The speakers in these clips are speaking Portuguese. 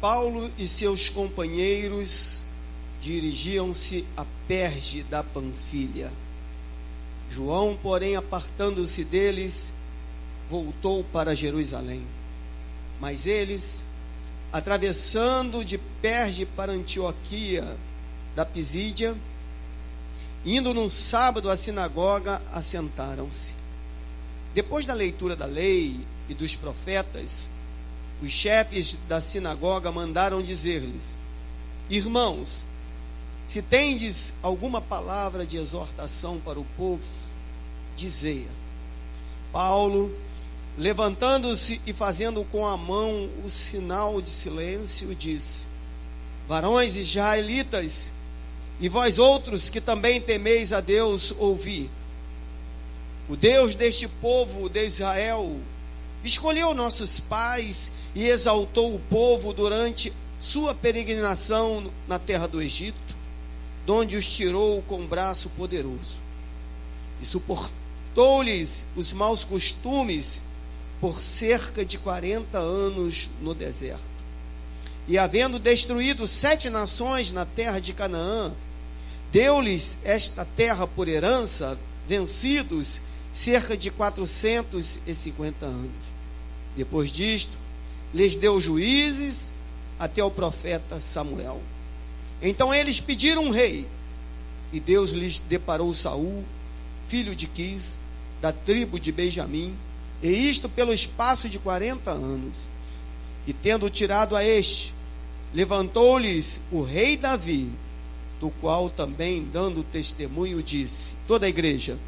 Paulo e seus companheiros dirigiam-se a Perge da Panfilha. João, porém, apartando-se deles, voltou para Jerusalém. Mas eles, atravessando de Perge para Antioquia da Pisídia, indo num sábado à sinagoga, assentaram-se. Depois da leitura da lei e dos profetas, os chefes da sinagoga mandaram dizer-lhes: irmãos, se tendes alguma palavra de exortação para o povo, dizei-a. Paulo, levantando-se e fazendo com a mão o sinal de silêncio, disse: varões israelitas, e vós outros que também temeis a Deus, ouvi. O Deus deste povo de Israel escolheu nossos pais e exaltou o povo durante sua peregrinação na terra do Egito, de onde os tirou com braço poderoso, e suportou-lhes os maus costumes por cerca de 40 anos no deserto. E havendo destruído 7 nações na terra de Canaã, deu-lhes esta terra por herança, vencidos cerca de 450 anos. Depois disto, lhes deu juízes até o profeta Samuel. Então eles pediram um rei, e Deus lhes deparou Saul, filho de Quis, da tribo de Benjamim, e isto pelo espaço de 40 anos. E tendo tirado a este, levantou-lhes o rei Davi, do qual também, dando testemunho, disse, toda a igreja: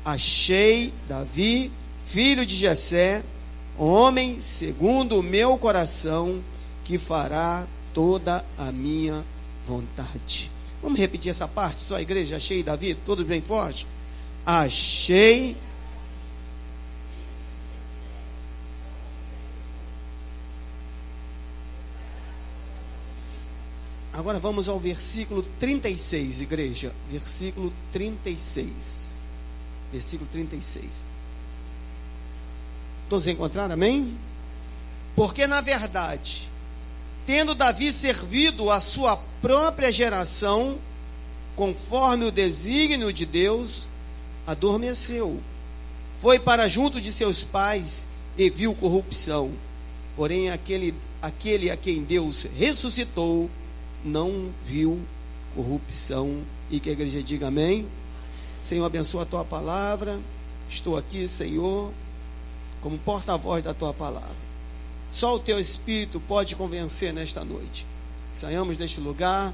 achei Davi, filho de Jessé, homem segundo o meu coração, que fará toda a minha vontade. Vamos repetir essa parte, só a igreja? Achei Davi, todos bem forte? Achei. Agora vamos ao versículo 36, igreja. Versículo 36. Versículo 36. Todos encontraram, amém? Porque na verdade, tendo Davi servido a sua própria geração, conforme o desígnio de Deus, adormeceu. Foi para junto de seus pais e viu corrupção. Porém, aquele a quem Deus ressuscitou, não viu corrupção. E que a igreja diga amém. Senhor, abençoa a tua palavra. Estou aqui, Senhor, como porta-voz da tua palavra. Só o teu Espírito pode convencer nesta noite. Saiamos deste lugar,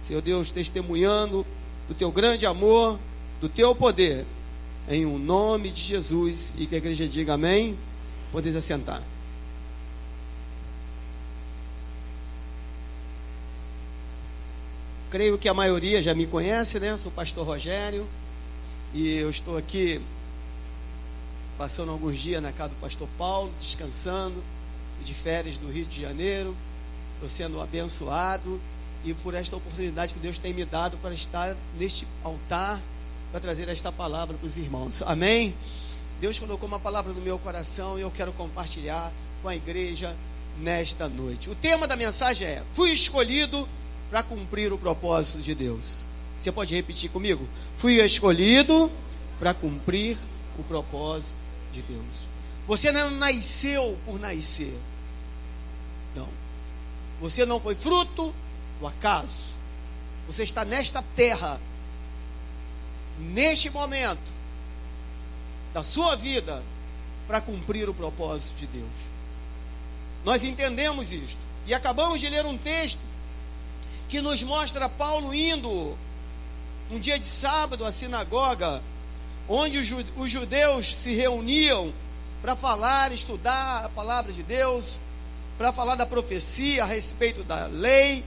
Senhor Deus, testemunhando do teu grande amor, do teu poder, em o nome de Jesus. E que a igreja diga amém. Podeis assentar. Creio que a maioria já me conhece, né? Sou o pastor Rogério e eu estou aqui passando alguns dias na casa do pastor Paulo, descansando, de férias do Rio de Janeiro. Estou sendo abençoado e por esta oportunidade que Deus tem me dado para estar neste altar, para trazer esta palavra para os irmãos. Amém? Deus colocou uma palavra no meu coração e eu quero compartilhar com a igreja nesta noite. O tema da mensagem é: fui escolhido para cumprir o propósito de Deus. Você pode repetir comigo? Fui escolhido para cumprir o propósito de Deus. Você não nasceu por nascer. Não. Você não foi fruto do acaso. Você está nesta terra, neste momento da sua vida, para cumprir o propósito de Deus. Nós entendemos isto. E acabamos de ler um texto que nos mostra Paulo indo um dia de sábado à sinagoga, onde os judeus se reuniam para falar, estudar a palavra de Deus, para falar da profecia a respeito da lei.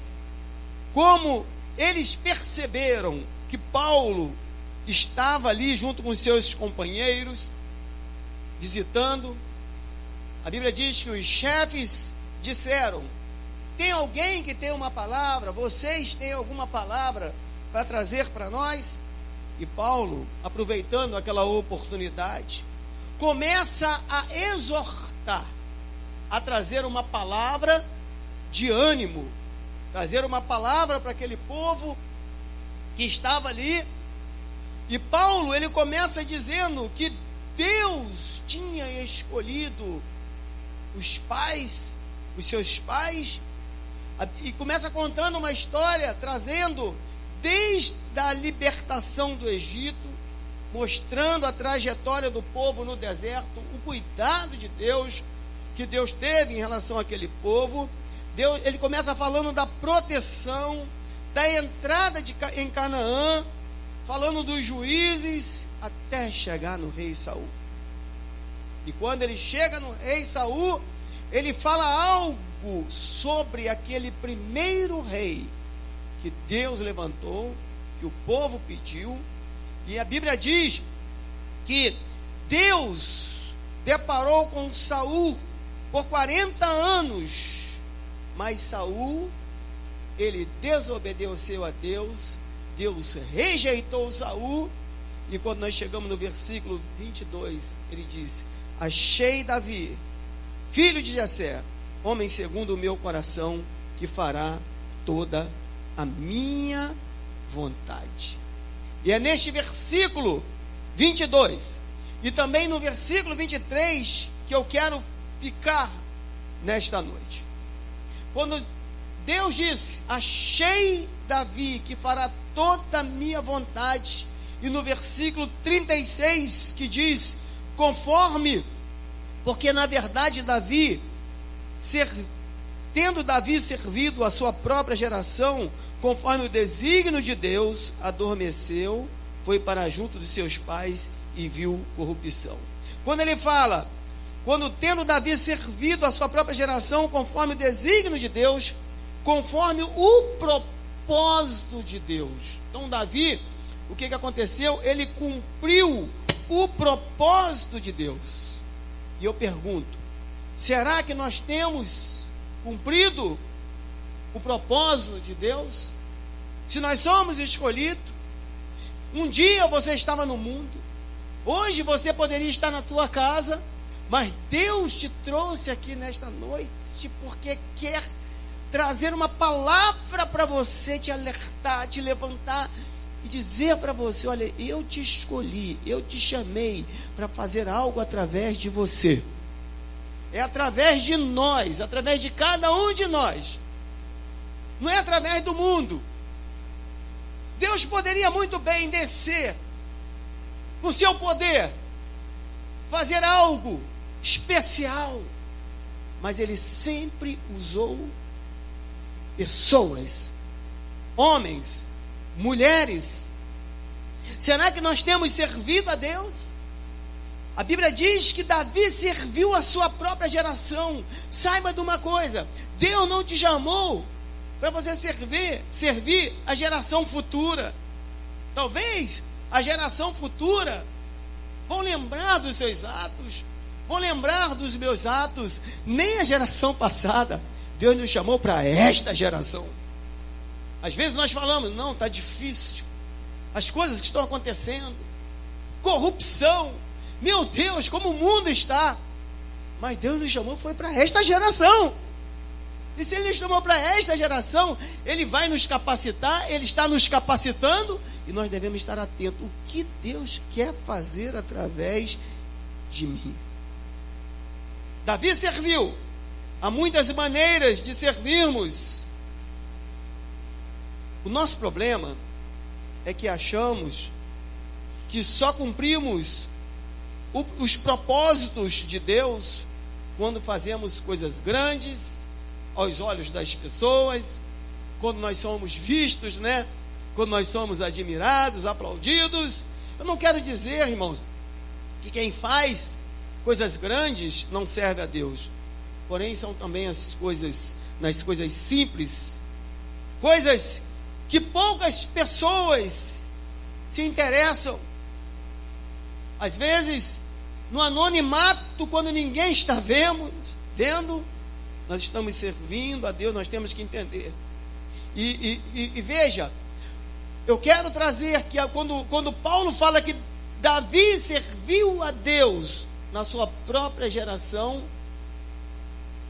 Como eles perceberam que Paulo estava ali junto com seus companheiros, visitando, a Bíblia diz que os chefes disseram: tem alguém que tem uma palavra? Vocês têm alguma palavra para trazer para nós? E Paulo, aproveitando aquela oportunidade, começa a exortar, a trazer uma palavra de ânimo, trazer uma palavra para aquele povo que estava ali. E Paulo, ele começa dizendo que Deus tinha escolhido os pais, os seus pais, e começa contando uma história, trazendo desde a libertação do Egito, mostrando a trajetória do povo no deserto, o cuidado de Deus, que Deus teve em relação àquele povo. Ele começa falando da proteção, da entrada em Canaã, falando dos juízes, até chegar no rei Saul. E quando ele chega no rei Saul, ele fala algo sobre aquele primeiro rei que Deus levantou, que o povo pediu. E a Bíblia diz que Deus deparou com Saul por 40 anos, mas Saul, ele desobedeceu a Deus, Deus rejeitou Saul, e quando nós chegamos no versículo 22, ele diz: achei Davi, filho de Jessé, homem segundo o meu coração, que fará toda a minha vontade. E é neste versículo 22 e também no versículo 23 que eu quero ficar nesta noite. Quando Deus disse: achei Davi, que fará toda a minha vontade, e no versículo 36 que diz: conforme, porque na verdade tendo Davi servido a sua própria geração, conforme o desígnio de Deus, adormeceu, foi para junto dos seus pais e viu corrupção. Quando ele fala, quando tendo Davi servido a sua própria geração, conforme o desígnio de Deus, conforme o propósito de Deus. Então Davi, o que aconteceu? Ele cumpriu o propósito de Deus. E eu pergunto, será que nós temos cumprido o propósito de Deus? Se nós somos escolhidos, um dia você estava no mundo, hoje você poderia estar na tua casa, mas Deus te trouxe aqui nesta noite porque quer trazer uma palavra para você, te alertar, te levantar e dizer para você: olha, eu te escolhi, eu te chamei para fazer algo através de você. É através de nós, através de cada um de nós. Não é através do mundo. Deus poderia muito bem descer no seu poder, fazer algo especial, mas Ele sempre usou pessoas, homens, mulheres. Será que nós temos servido a Deus? A Bíblia diz que Davi serviu a sua própria geração. Saiba de uma coisa: Deus não te chamou para você servir a geração futura. Talvez a geração futura vão lembrar dos seus atos, vão lembrar dos meus atos. Nem a geração passada Deus nos chamou para esta geração. Às vezes nós falamos: não, está difícil, as coisas que estão acontecendo, corrupção, meu Deus, como o mundo está. Mas Deus nos chamou foi para esta geração. E se Ele nos chamou para esta geração, Ele vai nos capacitar, Ele está nos capacitando, e nós devemos estar atentos. O que Deus quer fazer através de mim? Davi serviu. Há muitas maneiras de servirmos. O nosso problema é que achamos que só cumprimos os propósitos de Deus quando fazemos coisas grandes aos olhos das pessoas, quando nós somos vistos, né? Quando nós somos admirados, aplaudidos. Eu não quero dizer, irmãos, que quem faz coisas grandes não serve a Deus. Porém, são também nas coisas simples, coisas que poucas pessoas se interessam. Às vezes, no anonimato, quando ninguém está vendo, nós estamos servindo a Deus. Nós temos que entender. E veja, eu quero trazer que quando Paulo fala que Davi serviu a Deus na sua própria geração,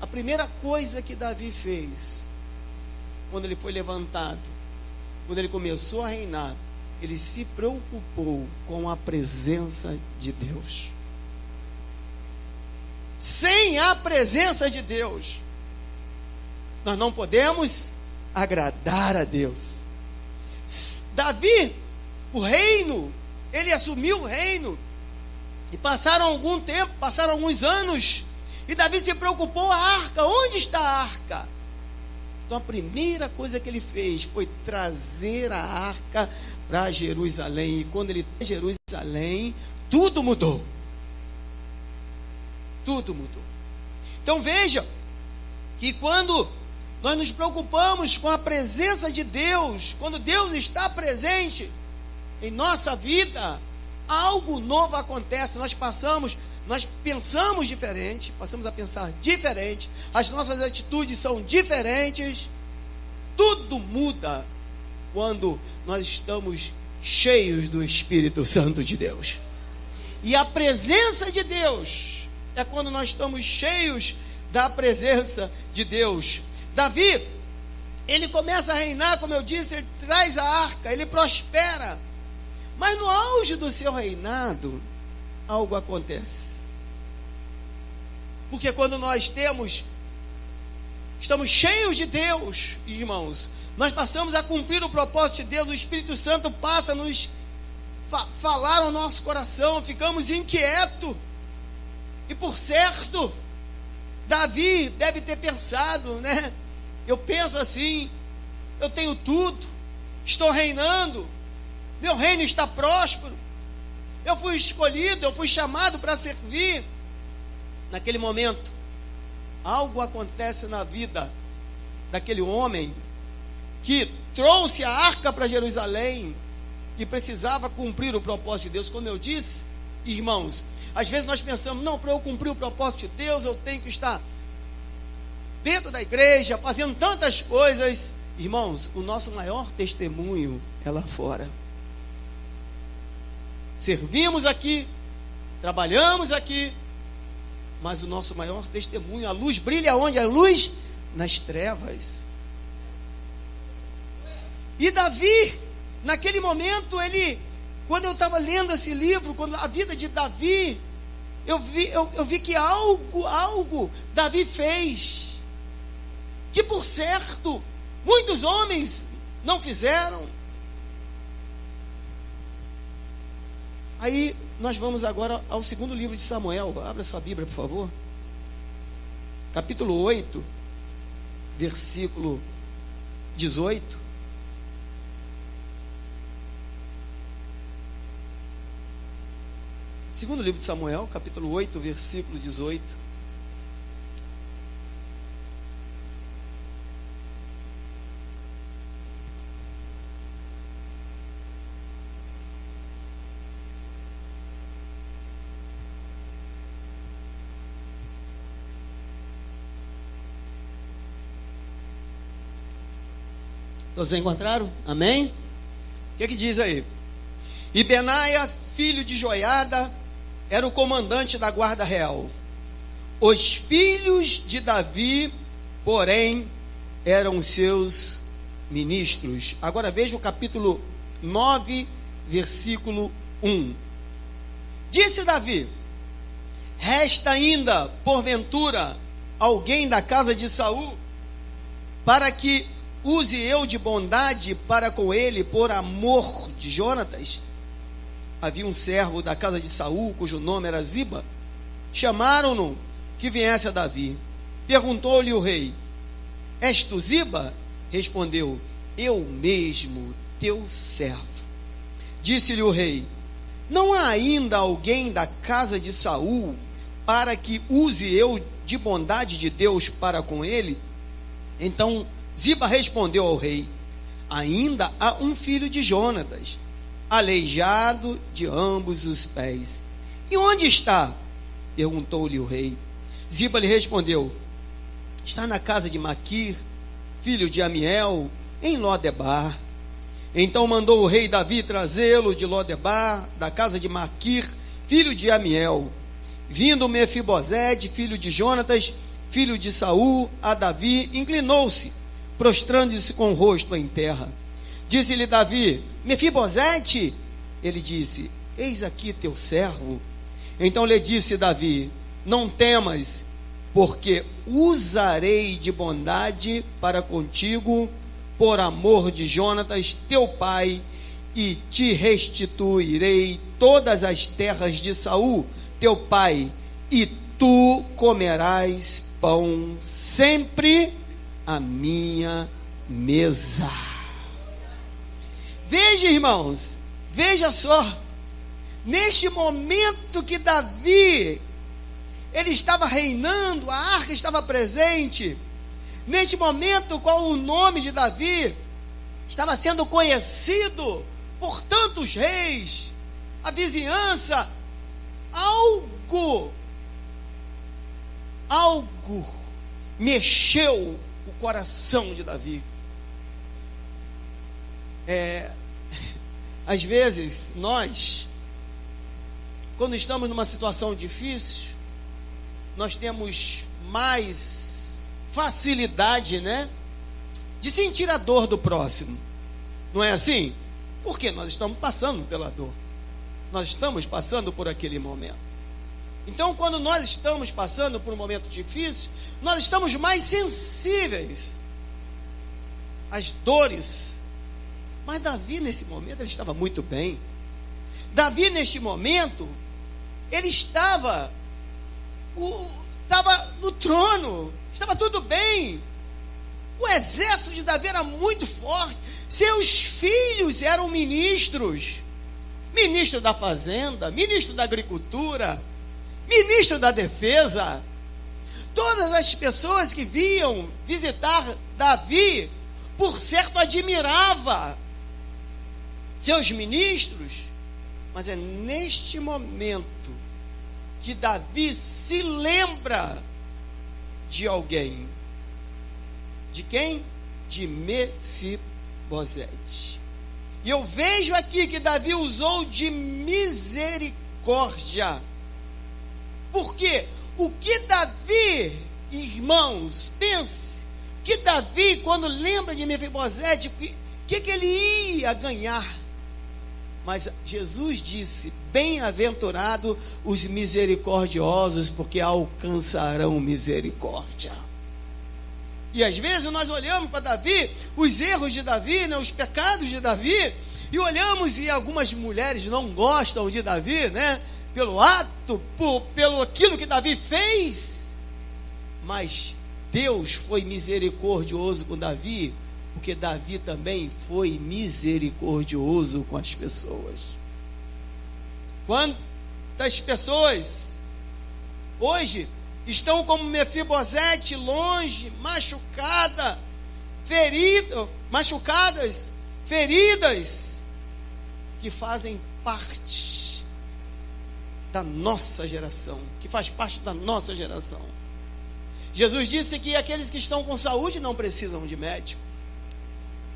A primeira coisa que Davi fez, quando ele foi levantado, quando ele começou a reinar, ele se preocupou com a presença de Deus. Sem a presença de Deus, nós não podemos agradar a Deus. Davi, o reino, ele assumiu o reino, e passaram algum tempo, passaram alguns anos, e Davi se preocupou, a arca, onde está a arca? Então a primeira coisa que ele fez foi trazer a arca para Jerusalém, e quando ele foi a Jerusalém, tudo mudou. Tudo mudou. Então veja, que quando nós nos preocupamos com a presença de Deus, quando Deus está presente em nossa vida, algo novo acontece. Nós pensamos diferente, passamos a pensar diferente, as nossas atitudes são diferentes, tudo muda quando nós estamos cheios do Espírito Santo de Deus. E a presença de Deus é quando nós estamos cheios da presença de Deus. Davi, ele começa a reinar, como eu disse, ele traz a arca, ele prospera. Mas no auge do seu reinado, algo acontece. Porque quando nós estamos cheios de Deus, irmãos, nós passamos a cumprir o propósito de Deus, o Espírito Santo passa a nos falar ao nosso coração, ficamos inquietos. E por certo, Davi deve ter pensado, né? Eu penso assim, eu tenho tudo, estou reinando, meu reino está próspero, eu fui escolhido, eu fui chamado para servir. Naquele momento, algo acontece na vida daquele homem que trouxe a arca para Jerusalém e precisava cumprir o propósito de Deus. Como eu disse, irmãos, às vezes nós pensamos, não, para eu cumprir o propósito de Deus, eu tenho que estar dentro da igreja, fazendo tantas coisas. Irmãos, o nosso maior testemunho é lá fora. Servimos aqui, trabalhamos aqui, mas o nosso maior testemunho, a luz brilha onde? A luz nas trevas. E Davi, naquele momento, quando eu estava lendo esse livro, quando a vida de Davi, eu vi que algo Davi fez, que por certo, muitos homens não fizeram. Aí, nós vamos agora ao segundo livro de Samuel. Abra sua Bíblia, por favor. Capítulo 8, versículo 18. Segundo livro de Samuel, capítulo 8, versículo 18. Todos encontraram? Amém? O que diz aí? E Benaia, filho de Joiada, era o comandante da guarda real. Os filhos de Davi, porém, eram seus ministros. Agora veja o capítulo 9, versículo 1. Disse Davi: resta ainda, porventura, alguém da casa de Saul, para que use eu de bondade para com ele, por amor de Jonatas? Havia um servo da casa de Saul, cujo nome era Ziba. Chamaram-no que viesse a Davi. Perguntou-lhe o rei: és tu Ziba? Respondeu: eu mesmo, teu servo. Disse-lhe o rei: não há ainda alguém da casa de Saul, para que use eu de bondade de Deus para com ele? Então Ziba respondeu ao rei: ainda há um filho de Jonatas, aleijado de ambos os pés. E onde está? Perguntou-lhe o rei. Ziba lhe respondeu: está na casa de Maquir, filho de Amiel, em Lodebar. Então mandou o rei Davi trazê-lo de Lodebar, da casa de Maquir, filho de Amiel. Vindo Mefibosete, filho de Jonatas, filho de Saul, a Davi, inclinou-se, prostrando-se com o rosto em terra. Disse-lhe Davi: Mefibosete. Ele disse: Eis aqui teu servo. Então lhe disse Davi: Não temas, porque usarei de bondade para contigo, por amor de Jonatas, teu pai, e te restituirei todas as terras de Saul, teu pai, e tu comerás pão sempre à minha mesa. Veja, irmãos, veja só, neste momento que Davi, ele estava reinando, a arca estava presente, neste momento qual o nome de Davi estava sendo conhecido por tantos reis, a vizinhança, algo mexeu o coração de Davi. Às vezes, nós, quando estamos numa situação difícil, nós temos mais facilidade, né, de sentir a dor do próximo. Não é assim? Porque nós estamos passando pela dor. Nós estamos passando por aquele momento. Então, quando nós estamos passando por um momento difícil, nós estamos mais sensíveis às dores. Mas Davi, nesse momento, ele estava muito bem. Davi, neste momento, ele estava no trono, estava tudo bem. O exército de Davi era muito forte. Seus filhos eram ministros. Ministro da fazenda, ministro da agricultura, ministro da defesa. Todas as pessoas que vinham visitar Davi, por certo, admirava seus ministros. Mas é neste momento que Davi se lembra de alguém. De quem? De Mefibosete. E eu vejo aqui que Davi usou de misericórdia. Por quê? O que Davi, irmãos, pense, que Davi, quando lembra de Mefibosete, o que ele ia ganhar? Mas Jesus disse: bem-aventurado os misericordiosos, porque alcançarão misericórdia. E às vezes nós olhamos para Davi, os erros de Davi, né, os pecados de Davi, e olhamos e algumas mulheres não gostam de Davi, né, pelo ato, pelo aquilo que Davi fez. Mas Deus foi misericordioso com Davi, porque Davi também foi misericordioso com as pessoas. Quantas pessoas hoje estão como Mefibosete, longe, machucadas, feridas, que fazem parte da nossa geração, que faz parte da nossa geração. Jesus disse que aqueles que estão com saúde não precisam de médico,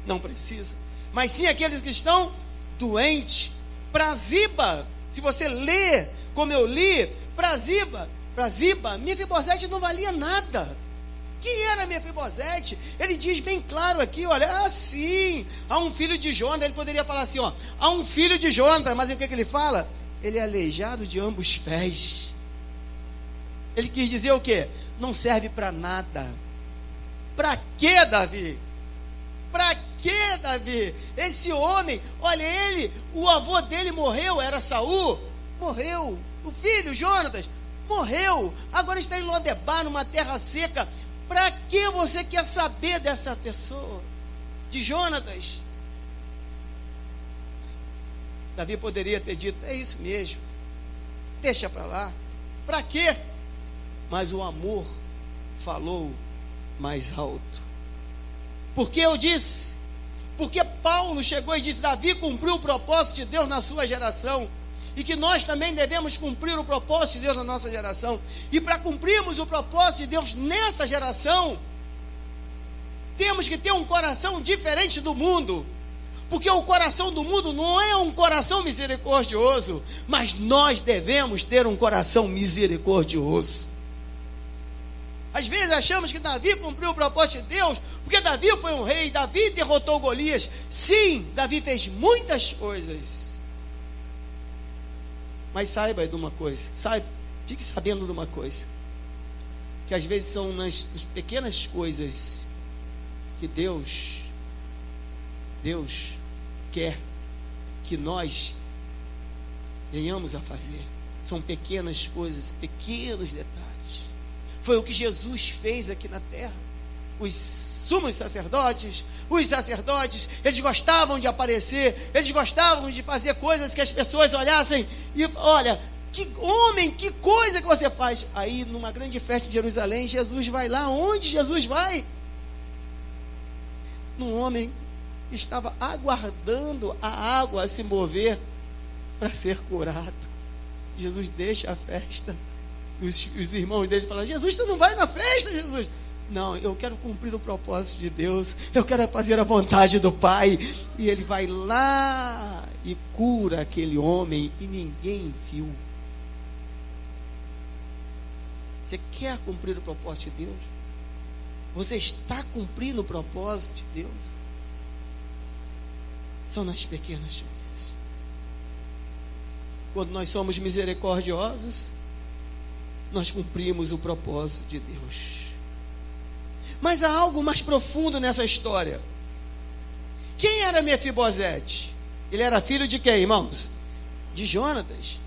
não precisa, mas sim aqueles que estão doentes. Praziba, se você lê como eu li, Praziba, Mefibosete não valia nada. Quem era Mefibosete? Ele diz bem claro aqui, olha, sim, há um filho de Jonatas. Ele poderia falar assim, há um filho de Jonatas, mas o que ele fala? Ele é aleijado de ambos os pés. Ele quis dizer o quê? Não serve para nada. Para quê, Davi? Para quê, Davi? Esse homem, olha, o avô dele morreu, era Saul, morreu. O filho, Jonatas, morreu. Agora está em Lodebar, numa terra seca. Para que você quer saber dessa pessoa? De Jonatas? Davi poderia ter dito, é isso mesmo, deixa para lá. Para quê? Mas o amor falou mais alto. Por que eu disse? Porque Paulo chegou e disse: Davi cumpriu o propósito de Deus na sua geração, e que nós também devemos cumprir o propósito de Deus na nossa geração. E para cumprirmos o propósito de Deus nessa geração, temos que ter um coração diferente do mundo, porque o coração do mundo não é um coração misericordioso, mas nós devemos ter um coração misericordioso. Às vezes achamos que Davi cumpriu o propósito de Deus, porque Davi foi um rei, Davi derrotou Golias. Sim, Davi fez muitas coisas. Mas saiba de uma coisa, fique sabendo de uma coisa, que às vezes são nas pequenas coisas que Deus quer que nós venhamos a fazer. São pequenas coisas, pequenos detalhes. Foi o que Jesus fez aqui na terra. Os sumos sacerdotes, eles gostavam de aparecer, eles gostavam de fazer coisas que as pessoas olhassem e, olha, que homem, que coisa que você faz. Aí, numa grande festa de Jerusalém, Jesus vai lá. Onde Jesus vai? Num homem que estava aguardando a água se mover para ser curado. Jesus deixa a festa. Os irmãos dele falam: Jesus, tu não vai na festa, Jesus? Não, eu quero cumprir o propósito de Deus, eu quero fazer a vontade do Pai. E ele vai lá e cura aquele homem e ninguém viu. Você quer cumprir o propósito de Deus? Você está cumprindo o propósito de Deus? São nas pequenas coisas. Quando nós somos misericordiosos, nós cumprimos o propósito de Deus. Mas há algo mais profundo nessa história. Quem era Mefibosete? Ele era filho de quem, irmãos? De Jonatas.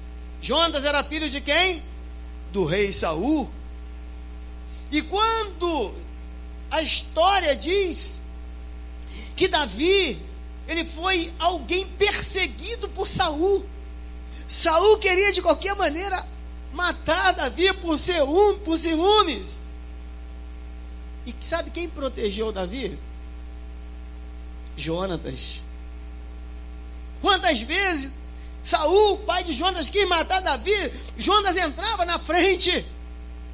Jonatas era filho de quem? Do rei Saul. E quando a história diz que Davi, ele foi alguém perseguido por Saul. Saul queria de qualquer maneira matar Davi por ciúmes. E sabe quem protegeu Davi? Jonatas. Quantas vezes Saul, pai de Jonatas, quis matar Davi, Jonatas entrava na frente.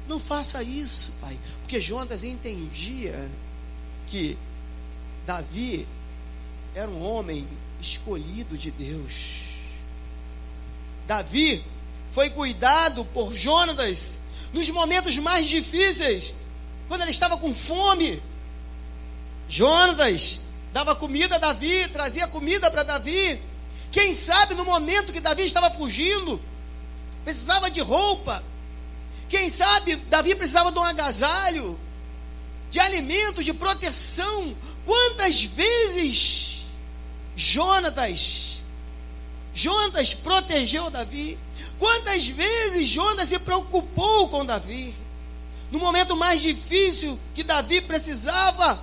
Não faça isso, pai, porque Jonatas entendia que Davi era um homem escolhido de Deus. Davi foi cuidado por Jonatas nos momentos mais difíceis, quando ele estava com fome. Jonatas dava comida a Davi, trazia comida para Davi. Quem sabe no momento que Davi estava fugindo, precisava de roupa. Quem sabe Davi precisava de um agasalho, de alimento, de proteção. Quantas vezes Jonatas protegeu Davi? Quantas vezes Jonatas se preocupou com Davi? No momento mais difícil que Davi precisava,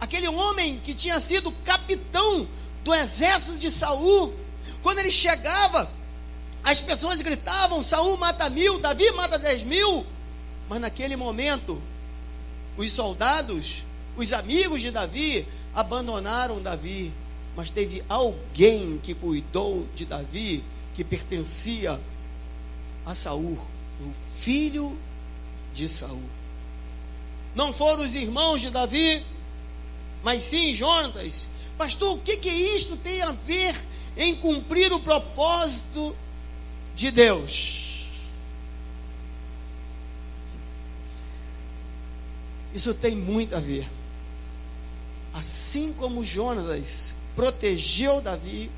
aquele homem que tinha sido capitão do exército de Saul, quando ele chegava, as pessoas gritavam: Saul mata 1000, Davi mata 10.000. Mas naquele momento, os soldados, os amigos de Davi, abandonaram Davi. Mas teve alguém que cuidou de Davi, que pertencia a Saul, o filho de Saul. Não foram os irmãos de Davi, mas sim Jonatas. Pastor, o que isto tem a ver em cumprir o propósito de Deus? Isso tem muito a ver. Assim como Jonatas protegeu Davi,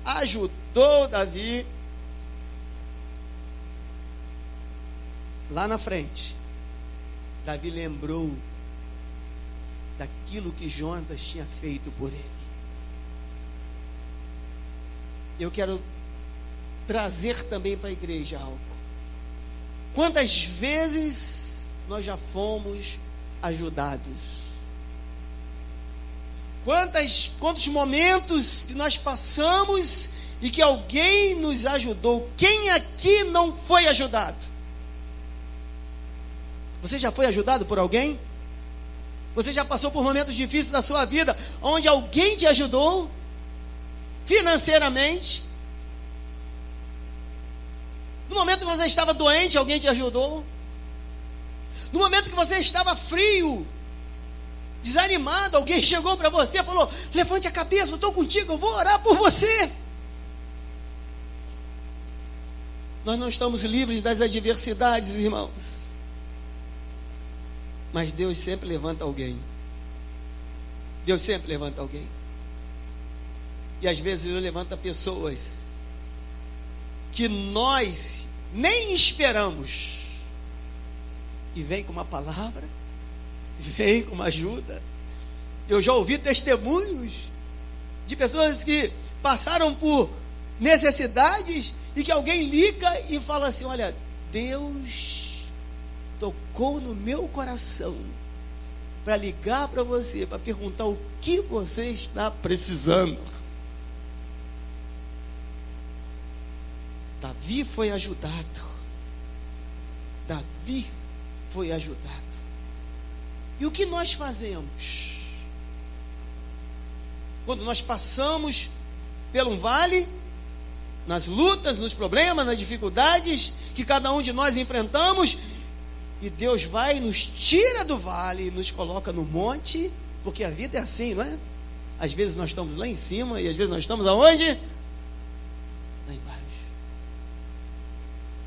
ajudou Davi, lá na frente, Davi lembrou daquilo que Jonatas tinha feito por ele. Eu quero trazer também para a igreja algo. Quantas vezes nós já fomos ajudados? Quantos momentos que nós passamos e que alguém nos ajudou? Quem aqui não foi ajudado? Você já foi ajudado por alguém? Você já passou por momentos difíceis da sua vida, onde alguém te ajudou financeiramente? No momento que você estava doente, alguém te ajudou? No momento que você estava frio, desanimado, alguém chegou para você e falou: levante a cabeça, eu estou contigo, eu vou orar por você. Nós não estamos livres das adversidades, irmãos. Mas Deus sempre levanta alguém. Deus sempre levanta alguém. E às vezes Ele levanta pessoas que nós nem esperamos. E vem com uma palavra, vem com uma ajuda. Eu já ouvi testemunhos de pessoas que passaram por necessidades e que alguém liga e fala assim: olha, Deus tocou no meu coração para ligar para você, para perguntar o que você está precisando. Davi foi ajudado. Davi foi ajudado. E o que nós fazemos? Quando nós passamos por um vale, nas lutas, nos problemas, nas dificuldades que cada um de nós enfrentamos, e Deus vai e nos tira do vale e nos coloca no monte, porque a vida é assim, não é? Às vezes nós estamos lá em cima e às vezes nós estamos aonde? Lá embaixo.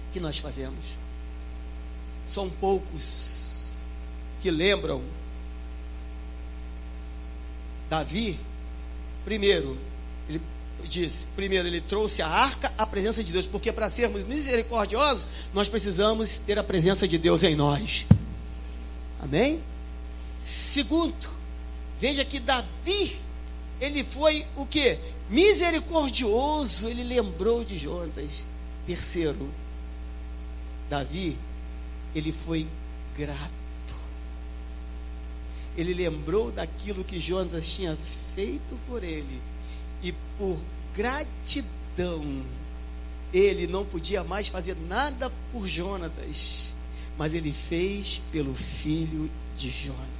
O que nós fazemos? São poucos que lembram. Davi, primeiro, ele trouxe a arca à presença de Deus, porque para sermos misericordiosos, nós precisamos ter a presença de Deus em nós. Amém? Segundo, veja que Davi, ele foi o quê? Misericordioso, ele lembrou de Jonatas. Terceiro, Davi, ele foi grato. Ele lembrou daquilo que Jonatas tinha feito por ele, e por gratidão, ele não podia mais fazer nada por Jonatas, mas ele fez pelo filho de Jonatas.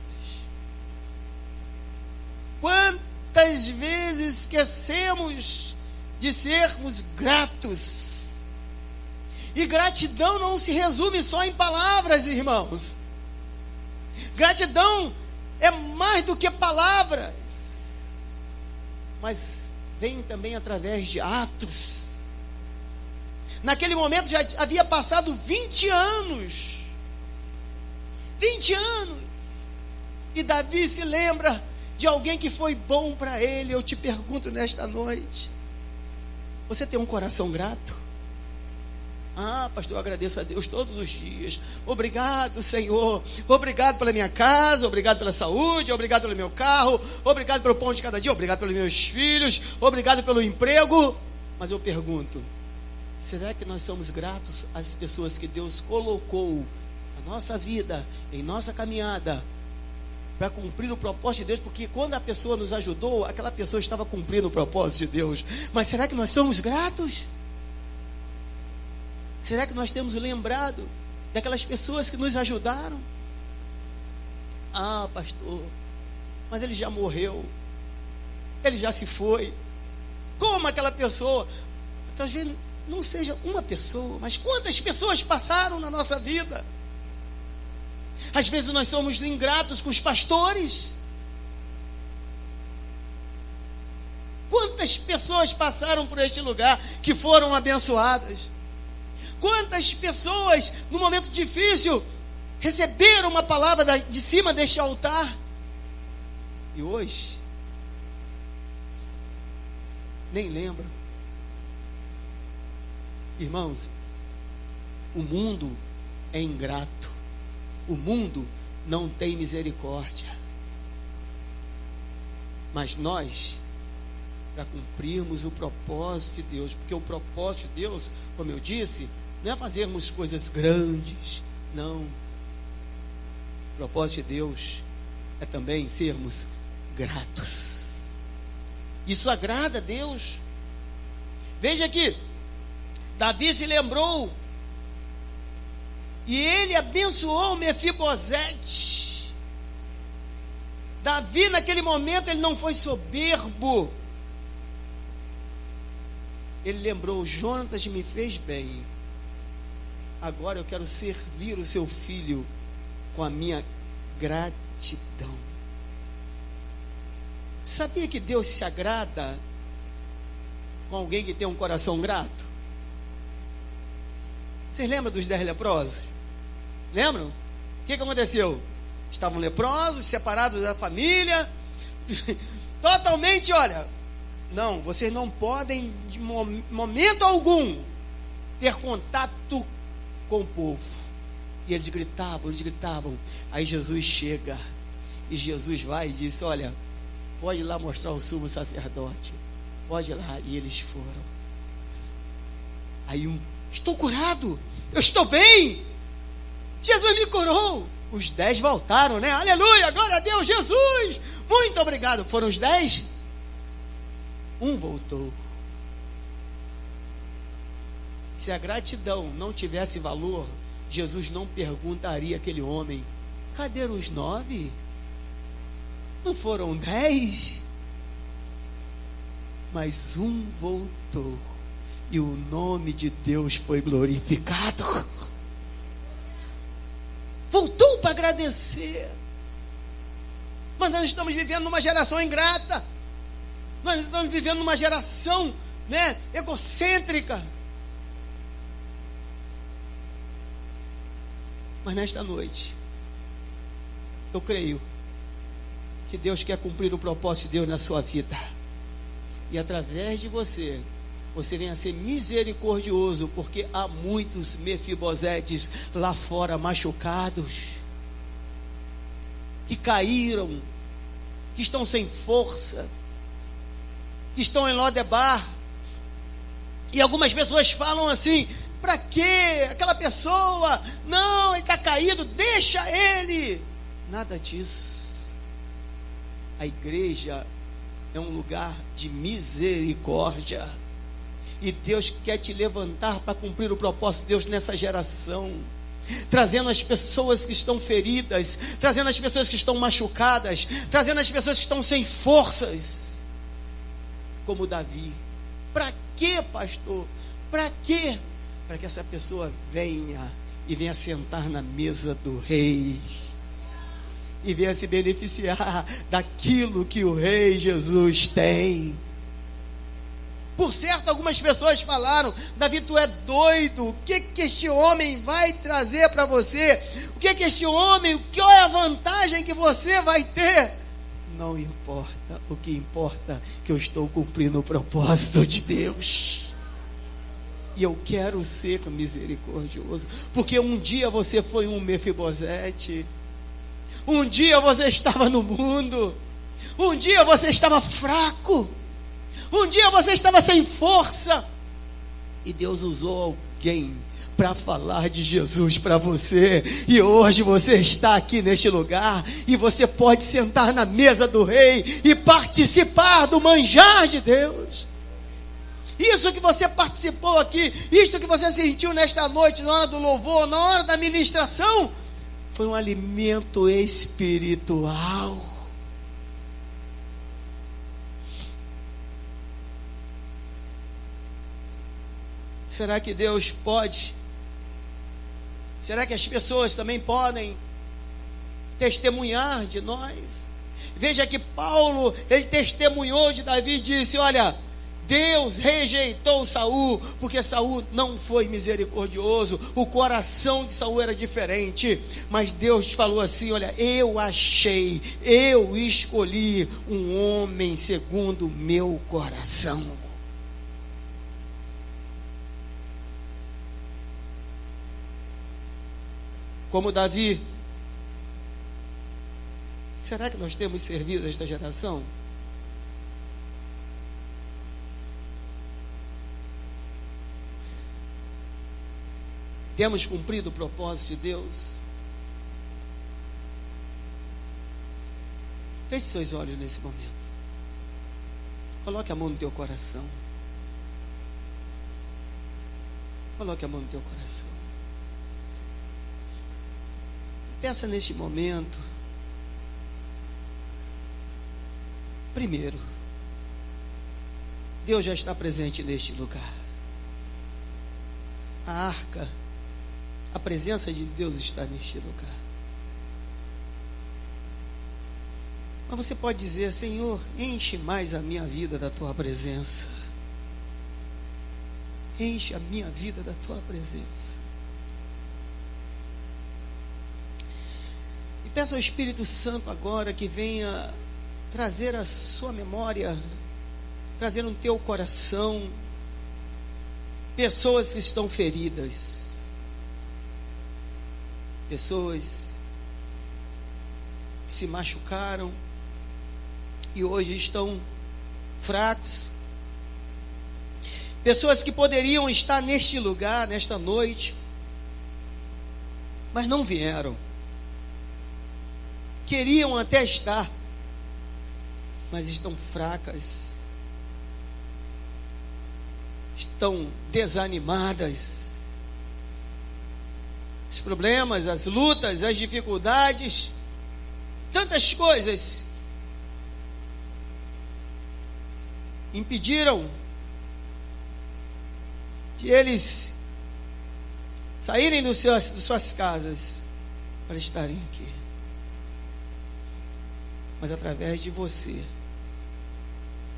Quantas vezes esquecemos de sermos gratos? E gratidão não se resume só em palavras, irmãos. Gratidão é mais do que palavras, mas vem também através de atos. Naquele momento já havia passado 20 anos. 20 anos. E Davi se lembra de alguém que foi bom para ele. Eu te pergunto nesta noite: você tem um coração grato? Ah, pastor, eu agradeço a Deus todos os dias. Obrigado, Senhor. Obrigado pela minha casa, obrigado pela saúde, obrigado pelo meu carro, obrigado pelo pão de cada dia, obrigado pelos meus filhos, obrigado pelo emprego. Mas eu pergunto: será que nós somos gratos às pessoas que Deus colocou na nossa vida, em nossa caminhada, para cumprir o propósito de Deus? Porque quando a pessoa nos ajudou, aquela pessoa estava cumprindo o propósito de Deus. Mas será que nós somos gratos? Será que nós temos lembrado daquelas pessoas que nos ajudaram? Ah, pastor, mas ele já morreu, ele já se foi. Como aquela pessoa? Talvez não seja uma pessoa, mas quantas pessoas passaram na nossa vida? Às vezes nós somos ingratos com os pastores. Quantas pessoas passaram por este lugar que foram abençoadas? Quantas pessoas, no momento difícil, receberam uma palavra de cima deste altar? E hoje, nem lembram. Irmãos, o mundo é ingrato. O mundo não tem misericórdia. Mas nós, para cumprirmos o propósito de Deus, porque o propósito de Deus, como eu disse, não é fazermos coisas grandes, não. O propósito de Deus é também sermos gratos. Isso agrada a Deus. Veja que Davi se lembrou e ele abençoou Mefibosete. Davi, naquele momento, ele não foi soberbo. Ele lembrou: Jonatas me fez bem, agora eu quero servir o seu filho com a minha gratidão. Sabia que Deus se agrada com alguém que tem um coração grato? Vocês lembram dos 10 leprosos? Lembram? O que aconteceu? Estavam leprosos, separados da família, totalmente, olha, não, vocês não podem de momento algum ter contato com o povo. E eles gritavam. Aí Jesus chega, e Jesus vai e disse: olha, pode ir lá mostrar o sumo sacerdote, pode ir lá. E eles foram. Aí estou curado, eu estou bem, Jesus me curou. Os 10 voltaram, né? Aleluia, glória a Deus, Jesus, muito obrigado. Foram os 10, um voltou. Se a gratidão não tivesse valor, Jesus não perguntaria àquele homem: cadê os 9? Não foram 10? Mas um voltou, e o nome de Deus foi glorificado. Voltou para agradecer. Mas nós estamos vivendo numa geração ingrata. Nós estamos vivendo numa geração, né, egocêntrica. Mas nesta noite, eu creio que Deus quer cumprir o propósito de Deus na sua vida. E através de você, você venha a ser misericordioso, porque há muitos Mefibosetes lá fora machucados, que caíram, que estão sem força, que estão em Lodebar. E algumas pessoas falam assim: para quê? Aquela pessoa, não, ele está caído, deixa ele. Nada disso. A igreja é um lugar de misericórdia. E Deus quer te levantar para cumprir o propósito de Deus nessa geração, trazendo as pessoas que estão feridas, trazendo as pessoas que estão machucadas, trazendo as pessoas que estão sem forças, como Davi. Para quê, pastor? Para quê? Para que essa pessoa venha sentar na mesa do rei e venha se beneficiar daquilo que o rei Jesus tem. Por certo, algumas pessoas falaram: Davi, tu é doido, o que este homem vai trazer para você? O que este homem, qual é a vantagem que você vai ter? Não importa, o que importa é que eu estou cumprindo o propósito de Deus. E eu quero ser misericordioso, porque um dia você foi um Mefibosete, um dia você estava no mundo, um dia você estava fraco, um dia você estava sem força, e Deus usou alguém para falar de Jesus para você, e hoje você está aqui neste lugar, e você pode sentar na mesa do rei e participar do manjar de Deus. Isso que você participou aqui, isto que você sentiu nesta noite, na hora do louvor, na hora da ministração, foi um alimento espiritual. Será que Deus pode? Será que as pessoas também podem testemunhar de nós? Veja que Paulo, ele testemunhou de Davi e disse: olha, Deus rejeitou Saul, porque Saul não foi misericordioso, o coração de Saul era diferente, mas Deus falou assim: olha, eu escolhi um homem segundo o meu coração. Como Davi, será que nós temos servido esta geração? Temos cumprido o propósito de Deus? Feche seus olhos nesse momento. Coloque a mão no teu coração. Coloque a mão no teu coração. Pensa neste momento. Primeiro, Deus já está presente neste lugar. A arca, a presença de Deus está neste lugar. Mas você pode dizer: Senhor, enche mais a minha vida da tua presença. Enche a minha vida da tua presença. Peço ao Espírito Santo agora que venha trazer a sua memória, trazer no teu coração pessoas que estão feridas, pessoas que se machucaram e hoje estão fracos, pessoas que poderiam estar neste lugar, nesta noite, mas não vieram. Queriam até estar, mas estão fracas, estão desanimadas. Os problemas, as lutas, as dificuldades, tantas coisas impediram de eles saírem de suas casas para estarem aqui. Mas através de você,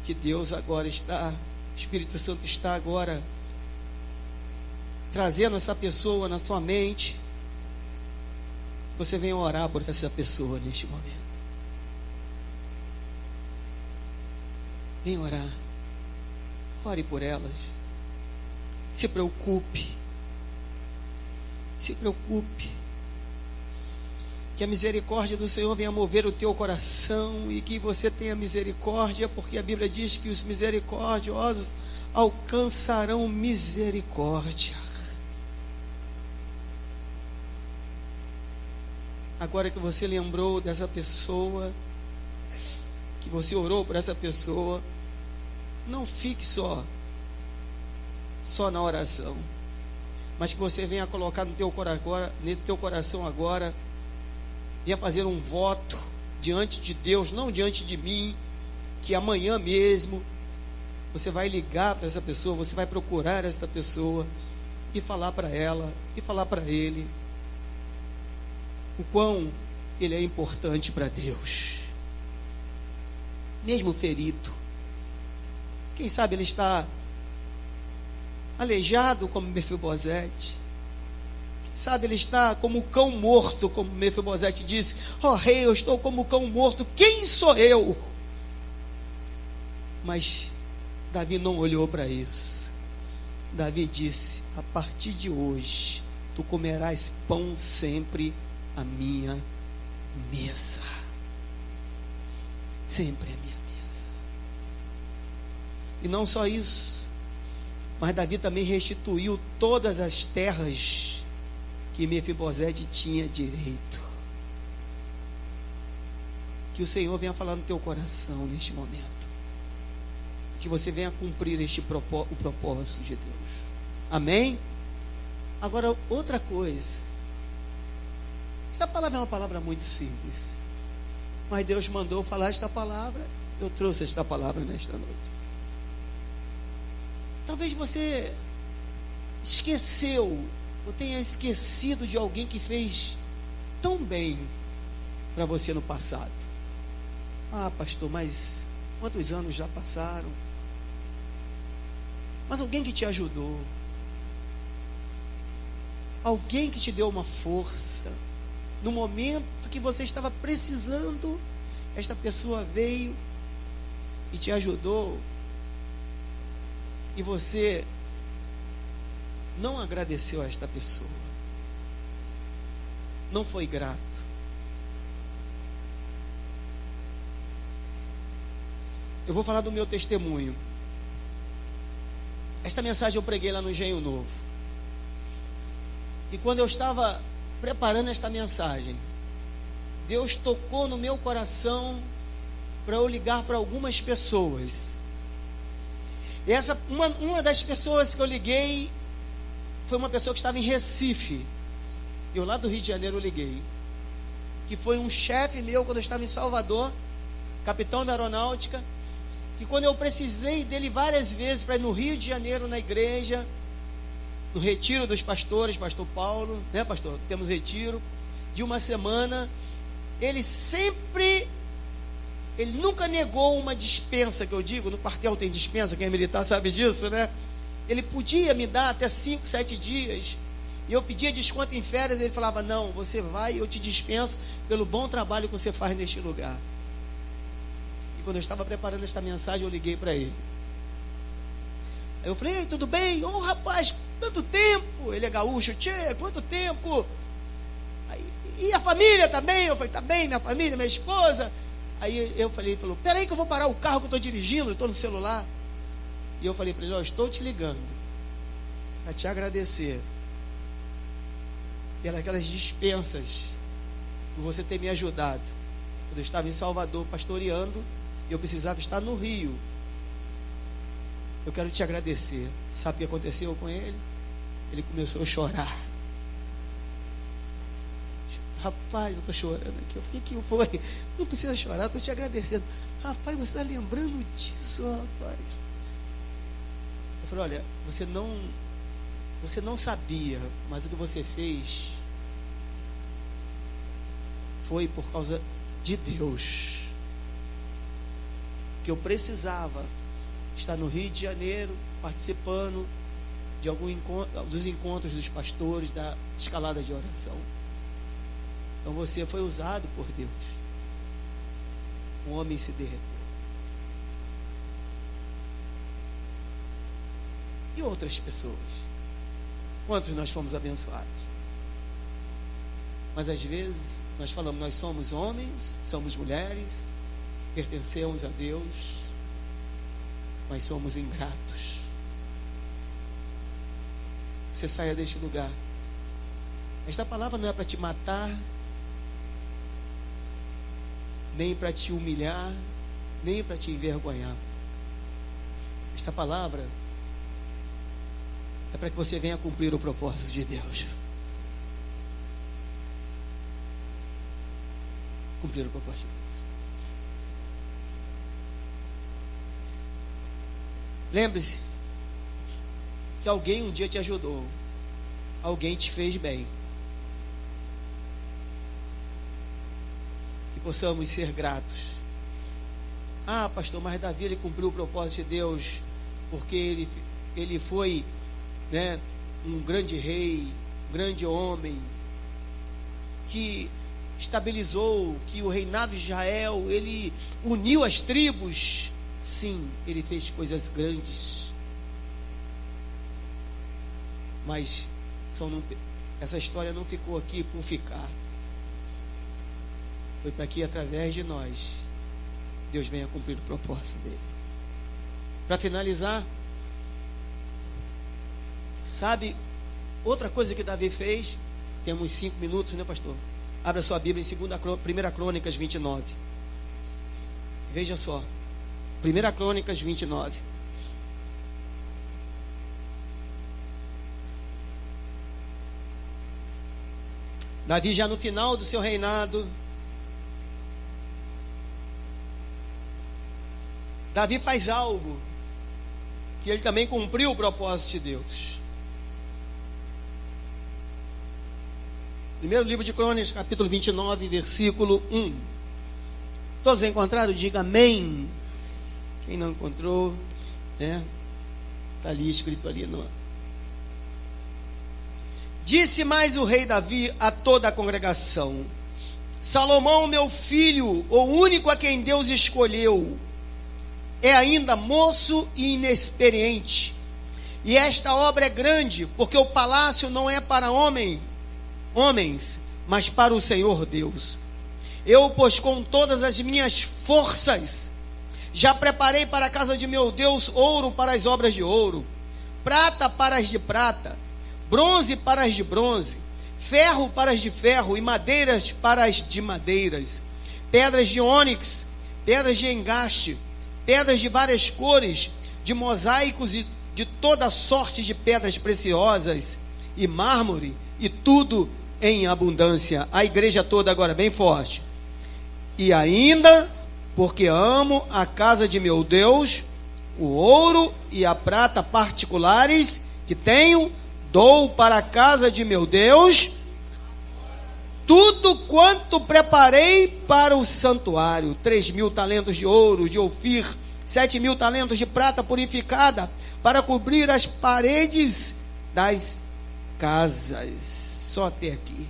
que Deus agora está, o Espírito Santo está agora trazendo essa pessoa na sua mente, você vem orar por essa pessoa neste momento. Vem orar. Ore por elas. Se preocupe. Se preocupe. Que a misericórdia do Senhor venha mover o teu coração e que você tenha misericórdia, porque a Bíblia diz que os misericordiosos alcançarão misericórdia. Agora que você lembrou dessa pessoa, que você orou por essa pessoa, não fique só na oração, mas que você venha colocar no teu coração agora, venha fazer um voto diante de Deus, não diante de mim, que amanhã mesmo você vai ligar para essa pessoa, você vai procurar essa pessoa e falar para ela e falar para ele o quão ele é importante para Deus. Mesmo ferido, quem sabe ele está aleijado como Mefibosete, quem sabe ele está como cão morto, como Mefibosete disse: ó rei, eu estou como cão morto, quem sou eu? Mas Davi não olhou para isso. Davi disse: a partir de hoje tu comerás pão sempre à minha mesa, sempre à minha mesa. E não só isso, mas Davi também restituiu todas as terras que Mefibosete tinha direito. Que o Senhor venha falar no teu coração neste momento, que você venha cumprir o propósito de Deus. Amém? Agora, outra coisa, esta palavra é uma palavra muito simples, mas Deus mandou falar esta palavra, eu trouxe esta palavra nesta noite. Talvez você esqueceu, ou tenha esquecido de alguém que fez tão bem para você no passado. Ah, pastor, mas quantos anos já passaram? Mas alguém que te ajudou, alguém que te deu uma força, no momento que você estava precisando, esta pessoa veio e te ajudou, e você não agradeceu a esta pessoa, não foi grato. Eu vou falar do meu testemunho. Esta mensagem eu preguei lá no Engenho Novo, e quando eu estava preparando esta mensagem, Deus tocou no meu coração para eu ligar para algumas pessoas. E uma das pessoas que eu liguei foi uma pessoa que estava em Recife. Eu lá do Rio de Janeiro eu liguei, que foi um chefe meu quando eu estava em Salvador, capitão da aeronáutica, que quando eu precisei dele várias vezes para ir no Rio de Janeiro na igreja, no retiro dos pastores, pastor Paulo, né pastor? Temos retiro de uma semana. Ele nunca negou uma dispensa, que eu digo, no quartel tem dispensa, quem é militar sabe disso, né? Ele podia me dar até 5, 7 dias, E eu pedia desconto em férias, ele falava, não, você vai, eu te dispenso pelo bom trabalho que você faz neste lugar. E quando eu estava preparando esta mensagem, eu liguei para ele. Aí eu falei, tudo bem? Ô rapaz, tanto tempo. Ele é gaúcho, tchê, quanto tempo? Aí, e a família tá bem? Eu falei, tá bem, minha família, minha esposa. Aí eu falei, ele falou, peraí que eu vou parar o carro que eu estou dirigindo, eu estou no celular. E eu falei para ele, estou te ligando para te agradecer pelas aquelas dispensas por você ter me ajudado. Quando eu estava em Salvador pastoreando, eu precisava estar no Rio. Eu quero te agradecer. Sabe o que aconteceu com ele? Ele começou a chorar. Rapaz, eu estou chorando aqui. O que foi? Não precisa chorar, estou te agradecendo. Rapaz, você está lembrando disso, rapaz? Eu falei, olha, você não sabia, mas o que você fez foi por causa de Deus. Que eu precisava estar no Rio de Janeiro, participando de dos encontros dos pastores, da escalada de oração. Então você foi usado por Deus. O homem se derreteu. E outras pessoas? Quantos nós fomos abençoados? Mas às vezes nós falamos, nós somos homens, somos mulheres, pertencemos a Deus, mas somos ingratos. Você saia deste lugar. Esta palavra não é para te matar, nem para te humilhar, nem para te envergonhar. Esta palavra é para que você venha cumprir o propósito de Deus. Cumprir o propósito de Deus. Lembre-se que alguém um dia te ajudou. Alguém te fez bem. Que possamos ser gratos. Ah, pastor, mas Davi ele cumpriu o propósito de Deus porque ele foi, né, um grande rei, um grande homem que estabilizou, que o reinado de Israel, ele uniu as tribos. Sim, ele fez coisas grandes, mas essa história não ficou aqui por ficar. Foi para que através de nós Deus venha cumprir o propósito dele. Para finalizar, sabe outra coisa que Davi fez? Temos 5 minutos, né, pastor? Abra sua Bíblia em 1 Crônicas 29. Veja só, 1 Crônicas 29. Davi já no final do seu reinado, Davi faz algo que ele também cumpriu o propósito de Deus. Primeiro livro de Crônicas, capítulo 29, versículo 1. Todos encontraram? Diga amém. Quem não encontrou, né? Está ali escrito ali no... Disse mais o rei Davi a toda a congregação: Salomão, meu filho, o único a quem Deus escolheu, é ainda moço e inexperiente. E esta obra é grande, porque o palácio não é para homens, mas para o Senhor Deus. Eu, pois, com todas as minhas forças, já preparei para a casa de meu Deus ouro para as obras de ouro, prata para as de prata, bronze para as de bronze, ferro para as de ferro e madeiras para as de madeiras, pedras de ônix, pedras de engaste, pedras de várias cores, de mosaicos e de toda sorte de pedras preciosas e mármore, e tudo em abundância. A igreja toda agora bem forte. E ainda, porque amo a casa de meu Deus, o ouro e a prata particulares que tenho, dou para a casa de meu Deus tudo quanto preparei para o santuário: 3.000 talentos de ouro de Ofir, 7.000 talentos de prata purificada, para cobrir as paredes das casas. Só até aqui.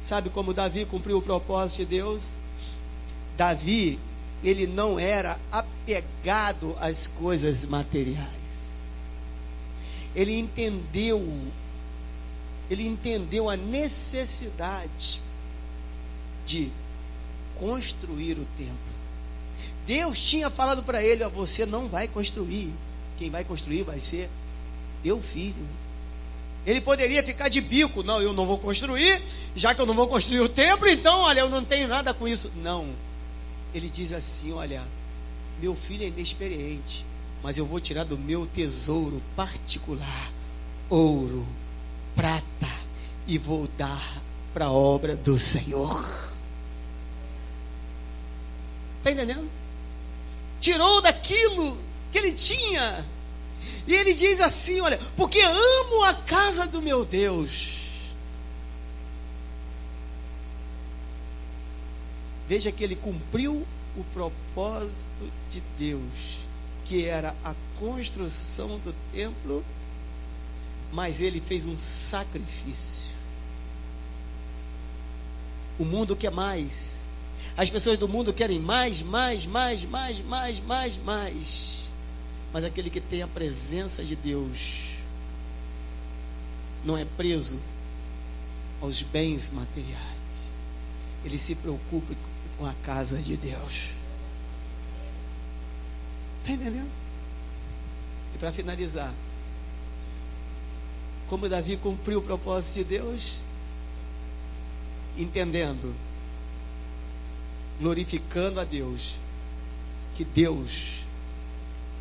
Sabe como Davi cumpriu o propósito de Deus? Davi, ele não era apegado às coisas materiais. Ele entendeu a necessidade de construir o templo. Deus tinha falado para ele: ó, você não vai construir. Quem vai construir vai ser teu filho. Ele poderia ficar de bico: não, eu não vou construir, já que eu não vou construir o templo, então, olha, eu não tenho nada com isso. Não, ele diz assim: olha, meu filho é inexperiente, mas eu vou tirar do meu tesouro particular ouro, prata, e vou dar para a obra do Senhor. Está entendendo? Tirou daquilo que ele tinha. E ele diz assim: olha, porque amo a casa do meu Deus. Veja que ele cumpriu o propósito de Deus, que era a construção do templo, mas ele fez um sacrifício. O mundo quer mais. As pessoas do mundo querem mais. Mas aquele que tem a presença de Deus não é preso aos bens materiais. Ele se preocupa com a casa de Deus. Está entendendo? E para finalizar, como Davi cumpriu o propósito de Deus? Entendendo, glorificando a Deus, que Deus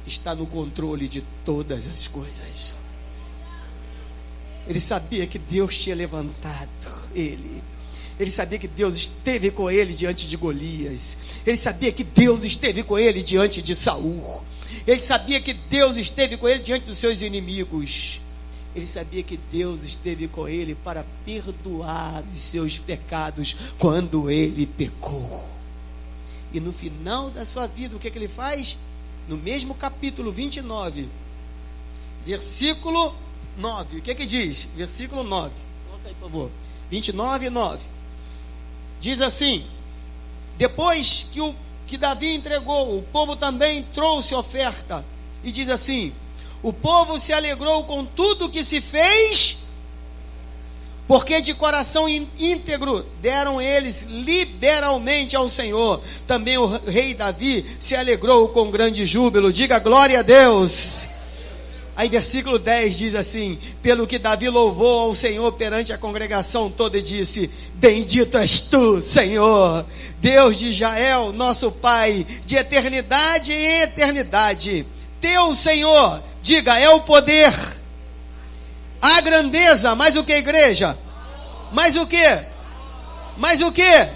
está no controle de todas as coisas. Ele sabia que Deus tinha levantado ele. Ele sabia que Deus esteve com ele diante de Golias. Ele sabia que Deus esteve com ele diante de Saul. Ele sabia que Deus esteve com ele diante dos seus inimigos. Ele sabia que Deus esteve com ele para perdoar os seus pecados quando ele pecou. E no final da sua vida, o que ele faz? No mesmo capítulo 29, versículo 9. O que diz? Versículo 9. Coloca aí, por favor. 29, 9. Diz assim: depois que Davi entregou, o povo também trouxe oferta. E diz assim: o povo se alegrou com tudo que se fez, porque de coração íntegro deram eles liberalmente ao Senhor. Também o rei Davi se alegrou com grande júbilo. Diga glória a Deus. Aí versículo 10 diz assim: pelo que Davi louvou ao Senhor perante a congregação toda e disse: bendito és tu, Senhor, Deus de Israel, nosso Pai, de eternidade em eternidade. Teu, Senhor, diga, é o poder, a grandeza, mais o que, igreja? Mais o que? Mais o que?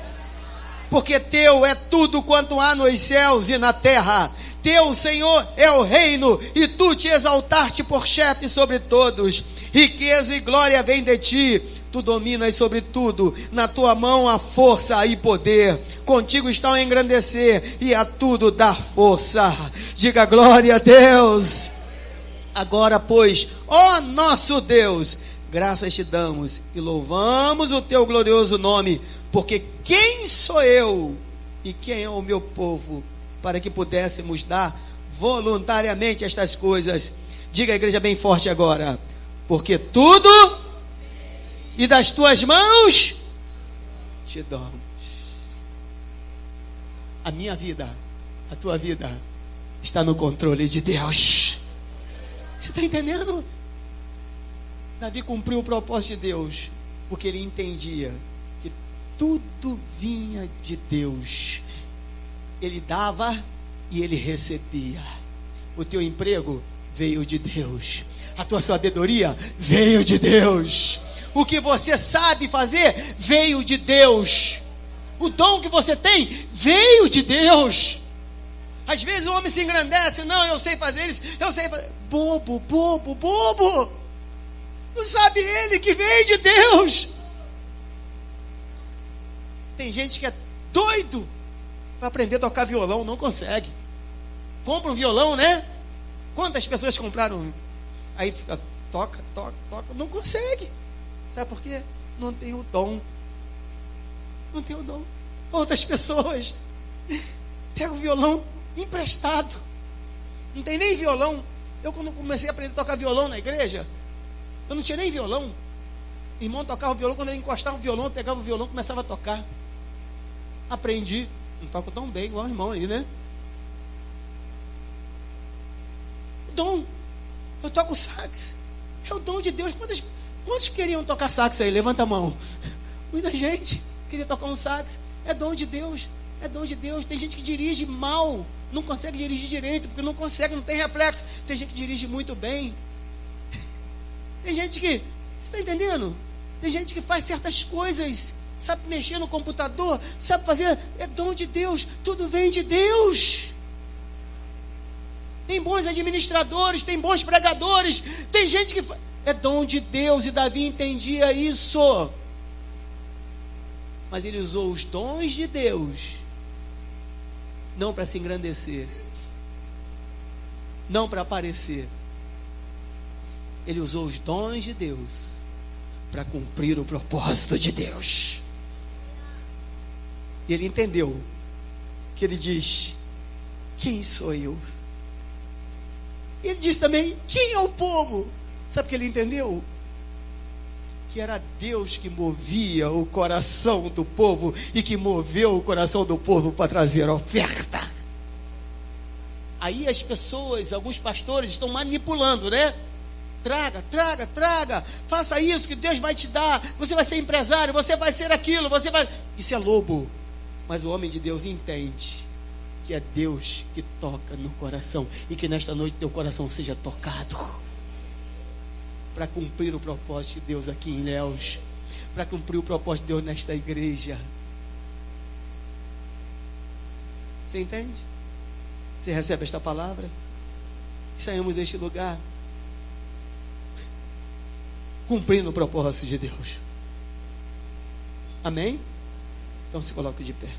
Porque teu é tudo quanto há nos céus e na terra. Teu, Senhor, é o reino, e tu te exaltaste por chefe sobre todos. Riqueza e glória vem de ti. Tu dominas sobre tudo. Na tua mão há força e poder. Contigo está o engrandecer e a tudo dar força. Diga glória a Deus. Agora, pois, ó nosso Deus, graças te damos e louvamos o teu glorioso nome, porque quem sou eu e quem é o meu povo para que pudéssemos dar voluntariamente estas coisas? Diga a igreja bem forte agora: porque tudo e das tuas mãos te damos. A minha vida, a tua vida está no controle de Deus. Você está entendendo? Davi cumpriu o propósito de Deus, porque ele entendia que tudo vinha de Deus. Ele dava e ele recebia. O teu emprego veio de Deus. A tua sabedoria veio de Deus. O que você sabe fazer veio de Deus. O dom que você tem veio de Deus. Às vezes o homem se engrandece: não, eu sei fazer isso, eu sei fazer. Bobo. Não sabe ele que veio de Deus. Tem gente que é doido para aprender a tocar violão, não consegue. Compra um violão, né? Quantas pessoas compraram? Aí fica toca, não consegue. Sabe por quê? Não tem o dom. Não tem o dom. Outras pessoas pegam o violão emprestado, não tem nem violão. Eu, quando comecei a aprender a tocar violão na igreja, eu não tinha nem violão. O irmão tocava o violão, quando ele encostava o violão, eu pegava o violão e começava a tocar. Aprendi. Não toco tão bem igual o irmão aí, né? O dom. Eu toco sax. É o dom de Deus. Quantos queriam tocar sax aí? Levanta a mão. Muita gente queria tocar um sax. É dom de Deus. É dom de Deus. Tem gente que dirige mal, não consegue dirigir direito, porque não consegue, não tem reflexo. Tem gente que dirige muito bem. Tem gente que, você está entendendo? Tem gente que faz certas coisas, sabe mexer no computador, sabe fazer, é dom de Deus, tudo vem de Deus. Tem bons administradores, tem bons pregadores, tem gente que é dom de Deus, e Davi entendia isso. Mas ele usou os dons de Deus não para se engrandecer, não para aparecer. Ele usou os dons de Deus para cumprir o propósito de Deus. E ele entendeu que ele diz: quem sou eu? E ele diz também: quem é o povo? Sabe o que ele entendeu? Que era Deus que movia o coração do povo, e que moveu o coração do povo para trazer a oferta. Aí as pessoas, alguns pastores estão manipulando, né? Traga, faça isso que Deus vai te dar, você vai ser empresário, você vai ser aquilo, você vai... Isso é lobo. Mas o homem de Deus entende que é Deus que toca no coração, e que nesta noite teu coração seja tocado para cumprir o propósito de Deus aqui em Ilhéus, para cumprir o propósito de Deus nesta igreja. Você entende? Você recebe esta palavra? Saímos deste lugar cumprindo o propósito de Deus. Amém? Então se coloque de pé.